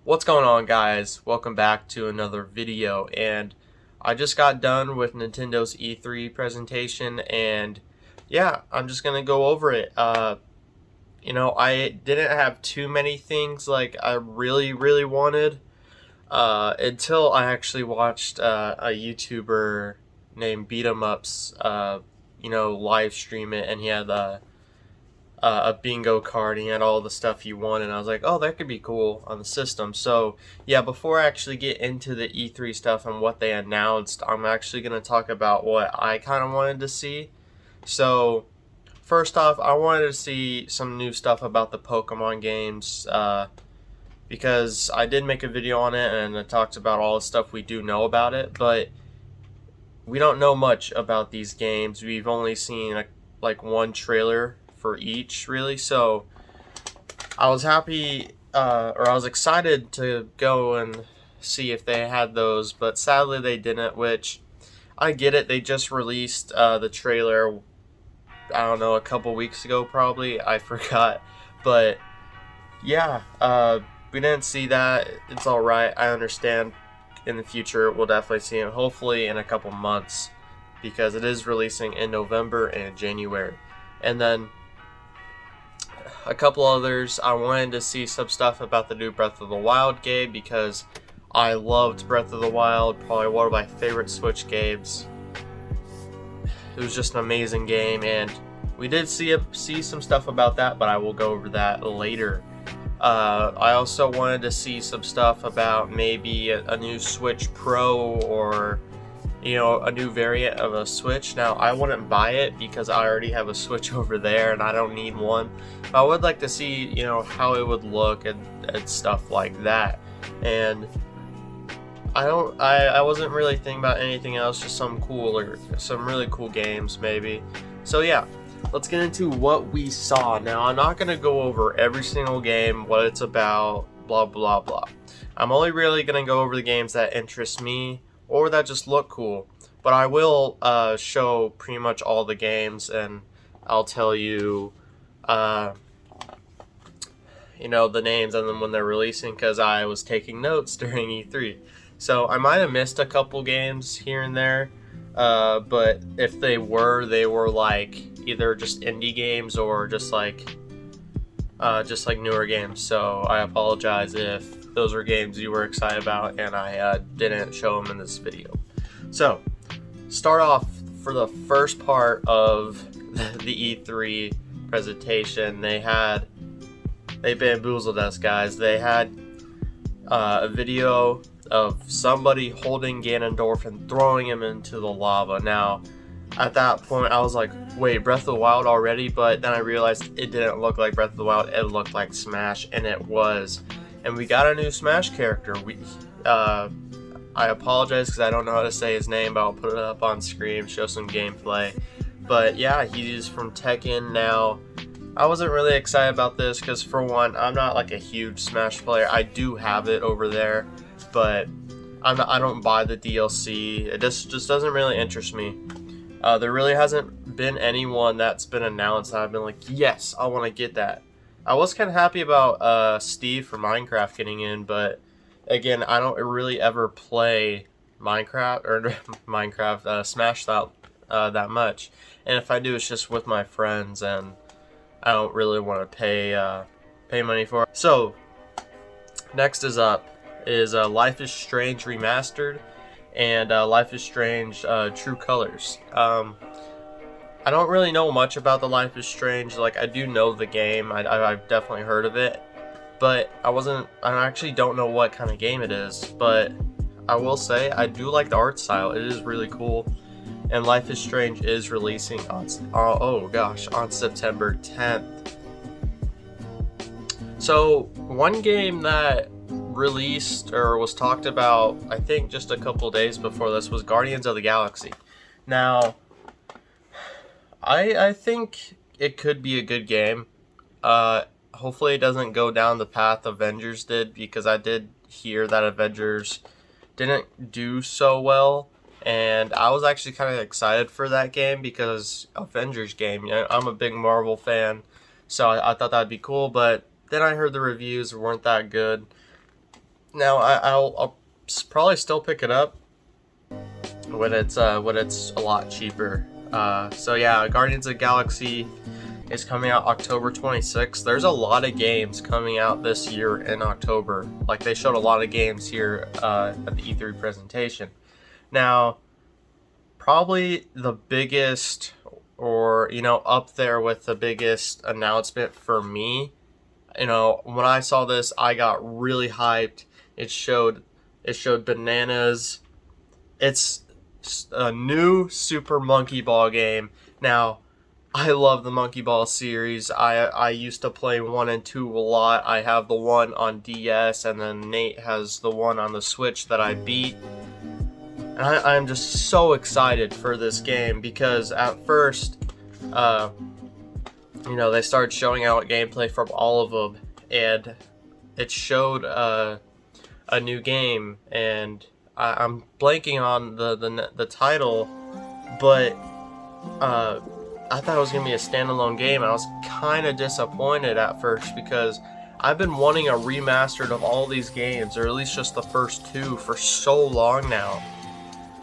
What's going on, guys? Welcome back to another video. And I just got done with Nintendo's E3 presentation, and yeah, I'm just gonna go over it. I didn't have too many things like I really wanted until I actually watched a YouTuber named Beat 'em Ups live stream it, and he had a bingo card, and he had all the stuff you want, and I was like, oh, that could be cool on the system. So yeah, before I actually get into the E3 stuff and what they announced, I'm actually going to talk about what I kind of wanted to see. So first off, I wanted to see some new stuff about the Pokemon games, because I did make a video on it and it talks about all the stuff we do know about it, but we don't know much about these games. We've only seen like one trailer for each, really. So I was happy, or I was excited to go and see if they had those, but sadly they didn't, which I get it. They just released the trailer, I don't know, a couple weeks ago probably. I forgot. But yeah, we didn't see that. It's alright. I understand. In the future, we'll definitely see it, hopefully in a couple months, because it is releasing in November and January. And then a couple others, I wanted to see some stuff about the new Breath of the Wild game, because I loved Breath of the Wild, probably one of my favorite Switch games. It was just an amazing game, and we did see some stuff about that, but I will go over that later. I also wanted to see some stuff about maybe a new Switch Pro, or a new variant of a Switch. Now, I wouldn't buy it because I already have a Switch over there and I don't need one. But I would like to see, how it would look and stuff like that. And I wasn't really thinking about anything else, just some really cool games maybe. So yeah, let's get into what we saw. Now, I'm not going to go over every single game, what it's about, blah blah blah. I'm only really going to go over the games that interest me or that just look cool. But I will show pretty much all the games, and I'll tell you, the names and then when they're releasing, because I was taking notes during E3. So I might have missed a couple games here and there, but if they were like either just indie games or just like newer games. So I apologize if those were games you were excited about and I didn't show them in this video. So start off for the first part of the E3 presentation. They bamboozled us, guys. They had a video of somebody holding Ganondorf and throwing him into the lava. Now, at that point, I was like, wait, Breath of the Wild already? But then I realized it didn't look like Breath of the Wild. It looked like Smash, and it was. And we got a new Smash character. I apologize because I don't know how to say his name, but I'll put it up on screen, show some gameplay. But yeah, he's from Tekken now. I wasn't really excited about this because, for one, I'm not like a huge Smash player. I do have it over there, but I don't buy the DLC. It just doesn't really interest me. There really hasn't been anyone that's been announced that I've been like, yes, I want to get that. I was kind of happy about Steve from Minecraft getting in, but again, I don't really ever play Minecraft or Smash that much. And if I do, it's just with my friends, and I don't really want to pay money for it. So next is Life is Strange Remastered and Life is Strange True Colors. I don't really know much about the Life is Strange. Like, I do know the game. I've definitely heard of it, but I actually don't know what kind of game it is. But I will say I do like the art style. It is really cool. And Life is Strange is releasing on September 10th. So one game that released or was talked about, I think just a couple days before this, was Guardians of the Galaxy. Now, I think it could be a good game. Hopefully it doesn't go down the path Avengers did, because I did hear that Avengers didn't do so well. And I was actually kind of excited for that game because Avengers game, I'm a big Marvel fan, so I thought that'd be cool. But then I heard the reviews weren't that good. Now I'll probably still pick it up when it's a lot cheaper. So yeah, Guardians of the Galaxy is coming out October 26th. There's a lot of games coming out this year in October. Like, they showed a lot of games here at the E3 presentation. Now, probably the biggest, or up there with the biggest announcement for me, when I saw this, I got really hyped. It showed bananas. It's a new Super Monkey Ball game. Now, I love the Monkey Ball series. I used to play 1 and 2 a lot. I have the one on DS, and then Nate has the one on the Switch that I beat. And I'm just so excited for this game because at first, they started showing out gameplay from all of them, and it showed a new game, and I'm blanking on the title, but I thought it was going to be a standalone game, and I was kind of disappointed at first because I've been wanting a remastered of all these games, or at least just the first 2, for so long now.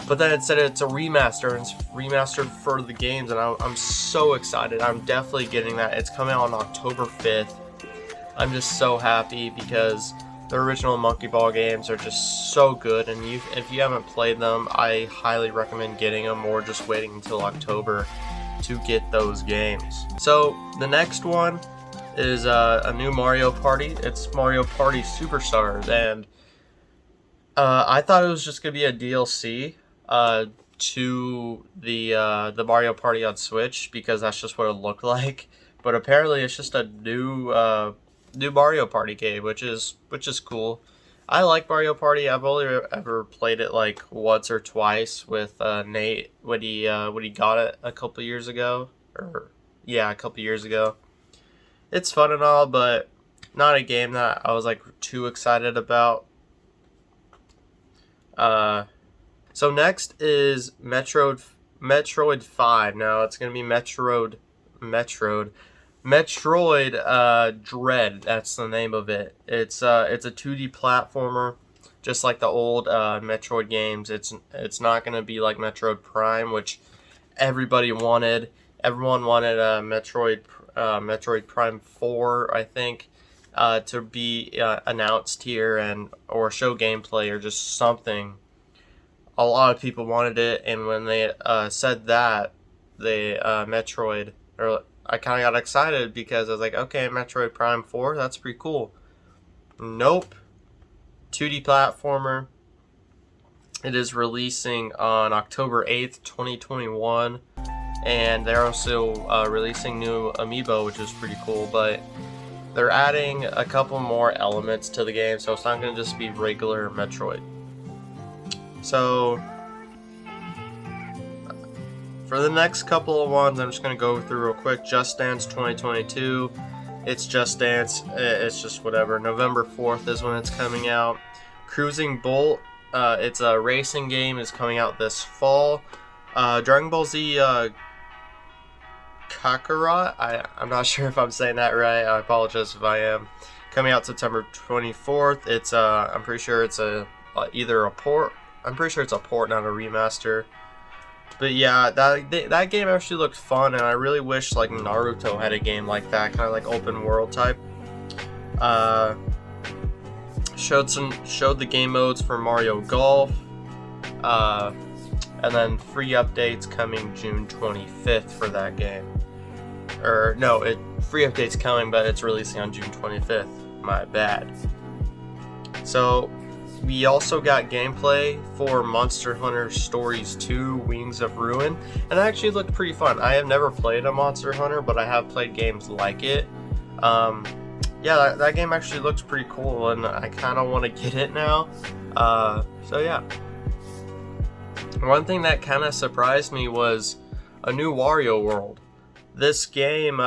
But then it said it's a remaster, and it's remastered for the games, and I'm so excited. I'm definitely getting that. It's coming out on October 5th. I'm just so happy because the original Monkey Ball games are just so good, and if you haven't played them, I highly recommend getting them or just waiting until October to get those games. So the next one is a new Mario Party. It's Mario Party Superstars, and I thought it was just gonna be a DLC to the Mario Party on Switch because that's just what it looked like. But apparently it's just a new Mario Party game, which is cool. I like Mario Party. I've only ever played it like once or twice with Nate when he got it a couple years ago. It's fun and all, but not a game that I was like too excited about. So next is Metroid 5. Now it's gonna be Metroid Dread. That's the name of it. It's a 2D platformer, just like the old Metroid games. It's not gonna be like Metroid Prime, which everybody wanted. Everyone wanted Metroid Prime 4, I think, to be announced here or show gameplay or just something. A lot of people wanted it, and when they said that, Metroid, or I kind of got excited because I was like, okay, Metroid Prime 4, that's pretty cool. Nope. 2D platformer. It is releasing on October 8th, 2021. And they're also releasing new amiibo, which is pretty cool. But they're adding a couple more elements to the game, so it's not going to just be regular Metroid. So for the next couple of ones, I'm just going to go through real quick. Just Dance 2022. It's Just Dance. It's just whatever. November 4th is when it's coming out. Cruising Bolt. It's a racing game. Is coming out this fall. Dragon Ball Z Kakarot. I'm not sure if I'm saying that right. I apologize if I am. Coming out September 24th. It's I'm pretty sure it's either a port. I'm pretty sure it's a port, not a remaster. But yeah, that game actually looked fun, and I really wish like Naruto had a game like that, kind of like open world type. Showed the game modes for Mario Golf, and then free updates coming June 25th for that game. Or no, free updates coming, but it's releasing on June 25th. My bad. So we also got gameplay for Monster Hunter Stories 2 Wings of Ruin, and it actually looked pretty fun. I have never played a Monster Hunter, but I have played games like it. Yeah, that game actually looks pretty cool, and I kind of want to get it now. So yeah. One thing that kind of surprised me was a new Wario World. This game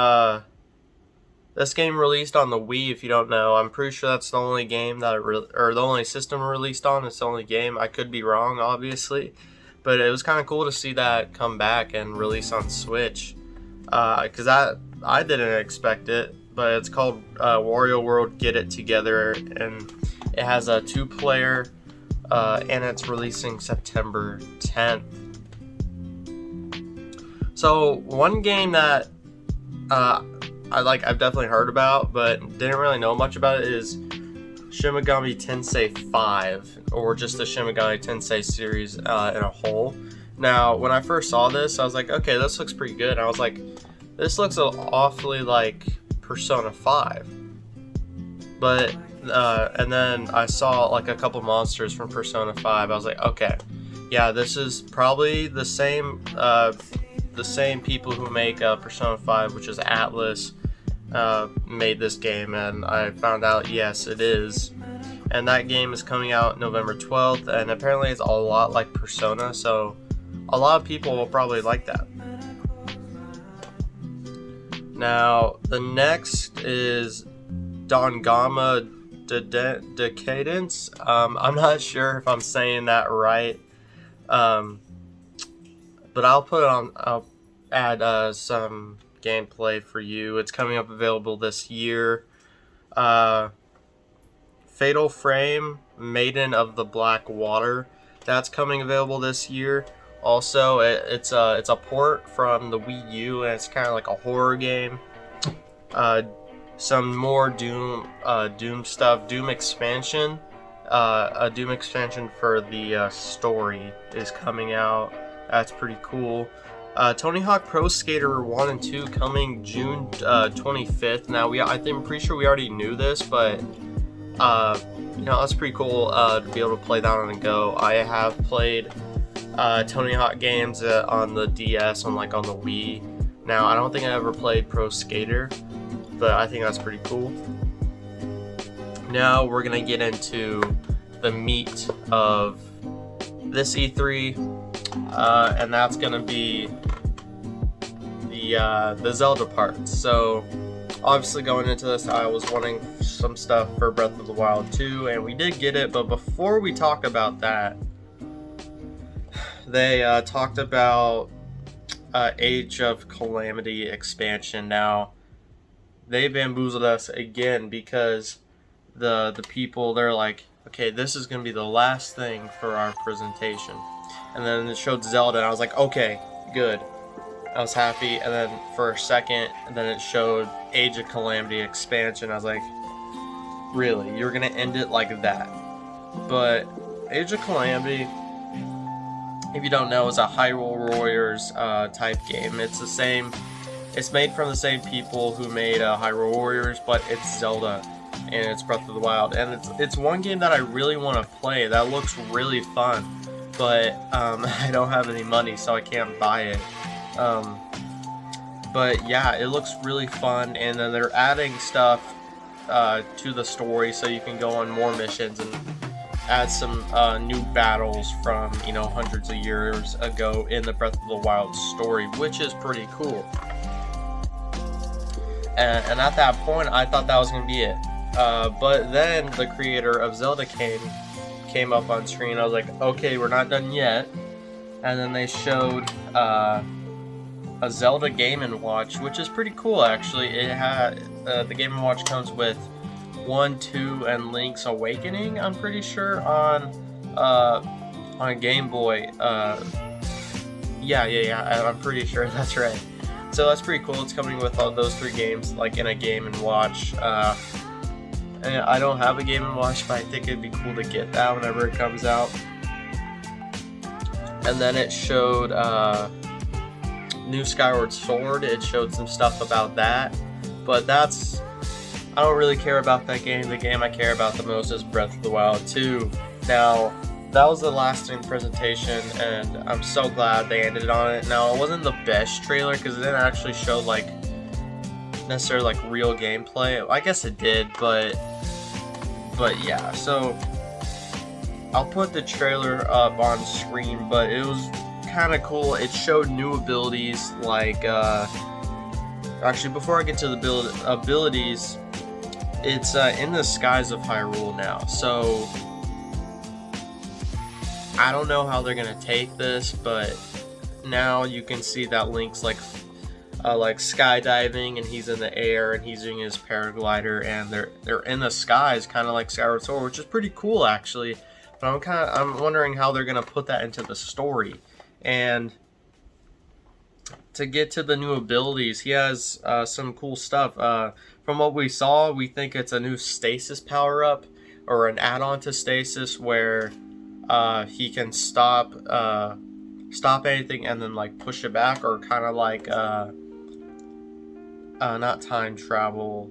released on the Wii, if you don't know. I'm pretty sure that's the only game that or the only system released on. It's the only game. I could be wrong, obviously. But it was kind of cool to see that come back and release on Switch. Because I didn't expect it. But it's called Wario World Get It Together. And It has a 2-player, and it's releasing September 10th. So one game that I've definitely heard about, but didn't really know much about it, is Shin Megami Tensei 5, or just the Shin Megami Tensei series in a whole. Now, when I first saw this, I was like, okay, this looks pretty good. I was like, this looks awfully like Persona 5. But, and then I saw like a couple monsters from Persona 5. I was like, okay, yeah, this is probably the same people who make Persona 5, which is Atlas, made this game, and I found out, yes, it is. And that game is coming out November 12th, and apparently it's a lot like Persona, so a lot of people will probably like that. Now, the next is Dongama Decadence. I'm not sure if I'm saying that right, but I'll add some gameplay for you. It's coming up available this year. Fatal Frame, Maiden of the Black Water, that's coming available this year. Also, it's a port from the Wii U, and it's kind of like a horror game. Some more Doom stuff. Doom expansion. A Doom expansion for the story is coming out. That's pretty cool. Tony Hawk Pro Skater 1 and 2 coming June 25th. Now, I'm pretty sure we already knew this, but that's pretty cool to be able to play that on the go. I have played Tony Hawk games on the DS, on the Wii. Now, I don't think I ever played Pro Skater, but I think that's pretty cool. Now we're gonna get into the meat of this E3, and that's gonna be the Zelda part. So obviously going into this, I was wanting some stuff for Breath of the Wild 2, and we did get it. But before we talk about that, they talked about Age of Calamity expansion. Now, they bamboozled us again, because the people, they're like, okay, this is going to be the last thing for our presentation. And then it showed Zelda, and I was like, okay, good. I was happy. And then for a second, and then it showed Age of Calamity expansion. I was like, really? You're going to end it like that? But Age of Calamity, if you don't know, is a Hyrule Warriors type game. It's the same. It's made from the same people who made Hyrule Warriors, but it's Zelda, and it's Breath of the Wild. And it's one game that I really want to play. That looks really fun, but I don't have any money, so I can't buy it. But yeah, it looks really fun, and then they're adding stuff to the story, so you can go on more missions and add some new battles from hundreds of years ago in the Breath of the Wild story, which is pretty cool. And at that point, I thought that was going to be it. But then the creator of Zelda came up on screen. I was like, okay, we're not done yet. And then they showed a Zelda Game & Watch, which is pretty cool, actually. It had the Game & Watch comes with 1, 2, and Link's Awakening, I'm pretty sure, on Game Boy. Yeah, I'm pretty sure that's right. So that's pretty cool. It's coming with all those 3 games, like in a Game & Watch. And I don't have a Game & Watch, but I think it'd be cool to get that whenever it comes out. And then it showed new Skyward Sword. It showed some stuff about that, but I don't really care about that game. The game I care about the most is Breath of the Wild 2. Now, that was the last presentation, and I'm so glad they ended on it. Now, it wasn't the best trailer, because it didn't actually show necessarily real gameplay. I guess it did, but yeah. So I'll put the trailer up on screen, but it was kind of cool. It showed new abilities, actually, before I get to the abilities, it's in the skies of Hyrule now. So I don't know how they're gonna take this, but now you can see that Link's like skydiving, and he's in the air and he's doing his paraglider, and they're in the skies, kind of like Skyward Sword, which is pretty cool actually. But I'm wondering how they're gonna put that into the story. And to get to the new abilities, he has some cool stuff. From what we saw, we think it's a new stasis power up, or an add-on to stasis, where he can stop anything and then like push it back, or kind of like not time travel.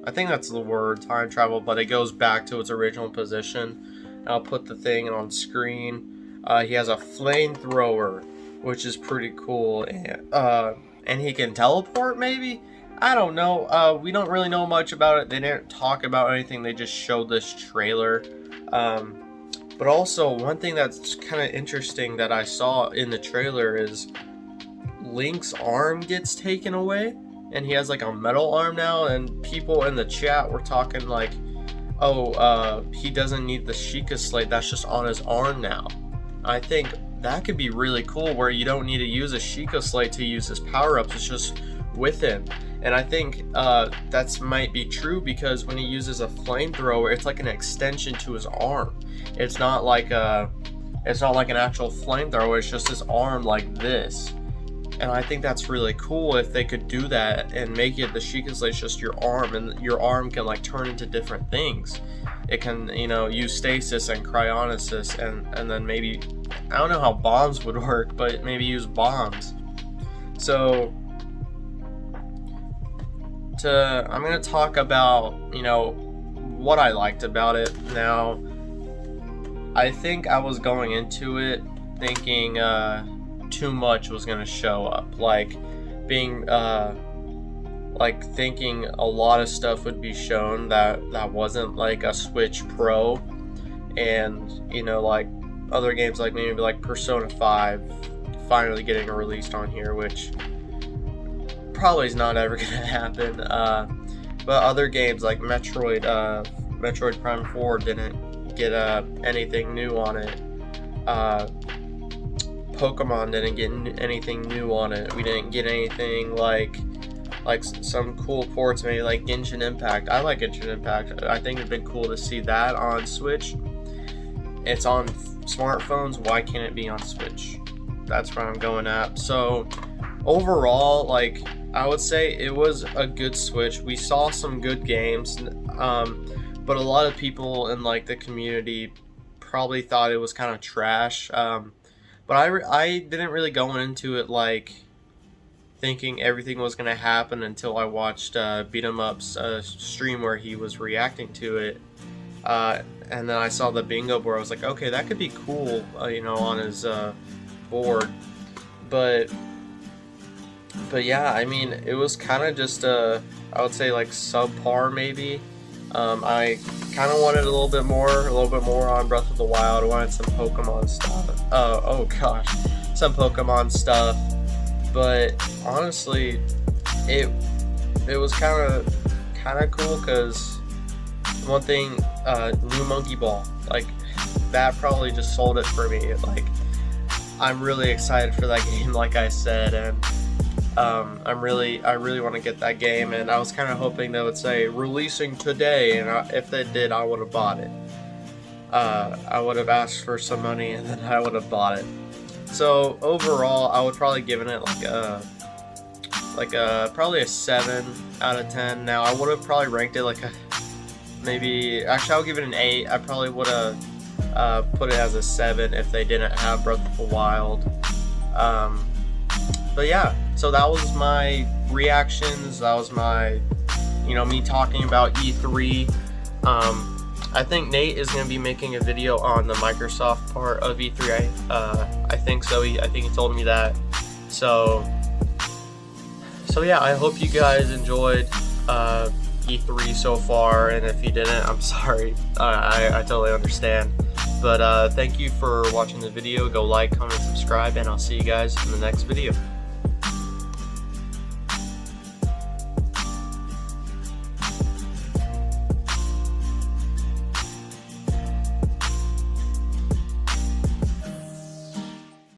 I think that's the word, time travel, but it goes back to its original position. I'll put the thing on screen. He has a flamethrower, which is pretty cool, and he can teleport, maybe? I don't know. We don't really know much about it. They didn't talk about anything. They just showed this trailer. But also, one thing that's kind of interesting that I saw in the trailer is Link's arm gets taken away, and he has like a metal arm now, and people in the chat were talking like, oh, he doesn't need the Sheikah Slate, that's just on his arm now. I think that could be really cool, where you don't need to use a Sheikah Slate to use his power-ups, it's just with him. And I think that might be true, because when he uses a flamethrower, it's like an extension to his arm. It's not like an actual flamethrower, it's just his arm like this. And I think that's really cool if they could do that and make it the Sheikah Slate just your arm, and your arm can like turn into different things. It can, you know, use stasis and cryonesis, and then maybe, I don't know how bombs would work, but maybe use bombs. So I'm gonna talk about, you know, what I liked about it. Now, I think I was going into it thinking too much was gonna show up, like being like thinking a lot of stuff would be shown that wasn't like a Switch Pro, and you know, like other games like maybe like Persona 5 finally getting released on here, which probably is not ever gonna happen. But other games like Metroid Prime 4 didn't get anything new on it. Pokemon didn't get anything new on it. We didn't get anything like some cool ports, maybe like Genshin Impact. I like Genshin Impact. I think it'd been cool to see that on Switch. It's on smartphones, why can't it be on Switch? That's where I'm going at. So overall, like, I would say it was a good Switch. We saw some good games, but a lot of people in like the community probably thought it was kind of trash. But I didn't really go into it like thinking everything was gonna happen until I watched Beat 'em Up's stream where he was reacting to it, and then I saw the bingo board. I was like, okay, that could be cool, you know, on his board. But yeah, I mean, it was kind of just I would say like subpar maybe. I kind of wanted a little bit more on Breath of the Wild. I wanted some Pokemon stuff. Oh gosh, some Pokemon stuff. But honestly, it was kind of cool, because one thing, new Monkey Ball, like that probably just sold it for me. Like, I'm really excited for that game, like I said, and I really want to get that game, and I was kind of hoping they would say releasing today, and if they did, I would have bought it. I would have asked for some money, and then I would have bought it. So overall, I would probably give it probably a 7 out of 10. Now, I would have probably ranked it like actually I'll give it an 8. I probably would have put it as a 7 if they didn't have Breath of the Wild. But yeah, so that was my reactions. That was my, you know, me talking about E3. I think Nate is going to be making a video on the Microsoft part of E3. I think so. I think he told me that. So yeah, I hope you guys enjoyed E3 so far, and if you didn't, I'm sorry. I totally understand. But thank you for watching the video. Go like, comment, subscribe, and I'll see you guys in the next video.